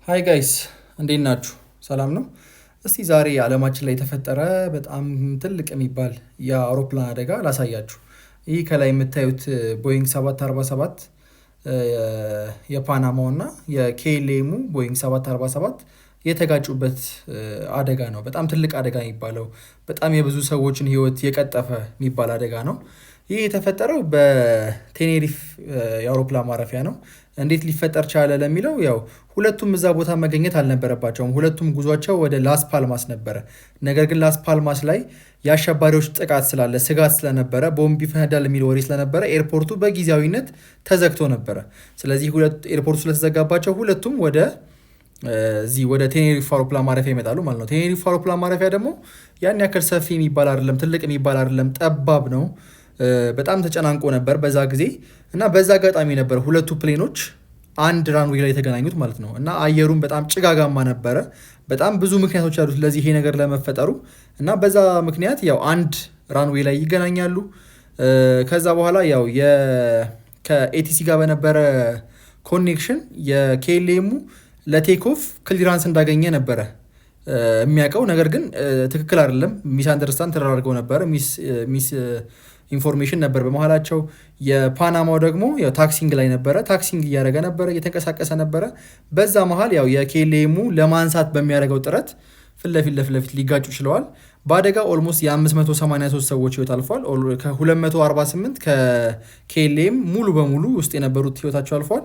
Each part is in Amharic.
ሃይ ጋይስ እንዴት ናችሁ? ሰላም ነው። እስቲ ዛሬ ዓለማችን ላይ የተፈጠረ በጣም ትልቅ የሚባል የአውሮፕላን አደጋ ላሳያችሁ። ይህ ከላይ የምታዩት ቦይንግ 747 የፓናማው እና የኬሌሙ ቦይንግ 747 የተጋጩበት አደጋ ነው። በጣም ትልቅ አደጋ የሚባለው በጣም የብዙ ሰዎችን ሕይወት የቀጠፈ የሚባል አደጋ ነው። ይህ የተፈጠረው በቴኔሪፍ የአውሮፕላን ማረፊያ ነው። እንዴት ሊፈጠር ቻለ ለሚለው ያው ሁለቱም እዛ ቦታ መገኘት አልነበረባቸውም። ሁለቱም ጉዟቸው ወደ ላስ ፓልማስ ነበረ። ነገር ግን ላስ ፓልማስ ላይ የአሸባሪዎች ጥቃት ስላለ ስጋት ስለነበረ ቦምብ ይፈነዳል የሚል ወሬ ስለነበረ ኤርፖርቱ በጊዜያዊነት ተዘግቶ ነበረ። ስለዚህ ኤርፖርቱ ስለተዘጋባቸው ሁለቱም ወደ ቴኔሪፍ አውሮፕላን ማረፊያ ይመጣሉ ማለት ነው። ቴኔሪፍ አውሮፕላን ማረፊያ ደግሞ ያን ያክል ሰፊ የሚባል አይደለም፣ ትልቅ የሚባል አይደለም፣ ጠባብ ነው። በጣም ተጨናንቆ ነበር በዛ ጊዜ እና በዛ አጋጣሚ ነበር ሁለቱ ፕሌኖች አንድ ራንዌይ ላይ የተገናኙት ማለት ነው። እና አየሩም በጣም ጭጋጋማ ነበረ። በጣም ብዙ ምክንያቶች አሉት ለዚህ ይሄ ነገር ለመፈጠሩ እና በዛ ምክንያት ያው አንድ ራንዌይ ላይ ይገናኛሉ። ከዛ በኋላ ያው ከኤቲሲ ጋር በነበረ ኮኔክሽን የኬሌሙ ለቴክኦፍ ክሊራንስ እንዳገኘ ነበረ የሚያውቀው። ነገር ግን ትክክል አይደለም፣ ሚስ አንደርስታንድ ተደራርገው ነበረ። ሚስ ኢንፎርሜሽን ነበር በመሀላቸው። የፓናማው ደግሞ ያው ታክሲንግ ላይ ነበረ፣ ታክሲንግ እያደረገ ነበረ፣ እየተንቀሳቀሰ ነበረ። በዛ መሀል ያው የኬሌሙ ለማንሳት በሚያደርገው ጥረት ፊት ለፊት ሊጋጩ ችለዋል። በአደጋ ኦልሞስት የ583 ሰዎች ህይወት አልፏል። ከ248 ከኬሌም ሙሉ በሙሉ ውስጥ የነበሩት ህይወታቸው አልፏል።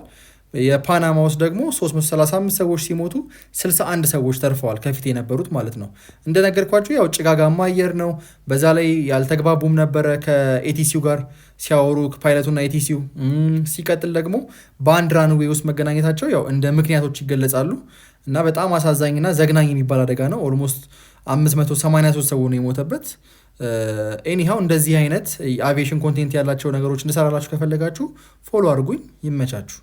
የፓናማ ውስጥ ደግሞ 335 ሰዎች ሲሞቱ 61 ሰዎች ተርፈዋል፣ ከፊት የነበሩት ማለት ነው። እንደነገርኳቸው ያው ጭጋጋማ አየር ነው። በዛ ላይ ያልተግባቡም ነበረ ከኤቲሲው ጋር ሲያወሩ ፓይለቱና ኤቲሲው። ሲቀጥል ደግሞ በአንድ ራንዌይ ውስጥ መገናኘታቸው ያው እንደ ምክንያቶች ይገለጻሉ እና በጣም አሳዛኝና ዘግናኝ የሚባል አደጋ ነው። ኦልሞስት 583 ሰው ነው የሞተበት። ኤኒሃው እንደዚህ አይነት የአቪዬሽን ኮንቴንት ያላቸው ነገሮች እንድሰራላችሁ ከፈለጋችሁ ፎሎ አድርጉኝ። ይመቻችሁ።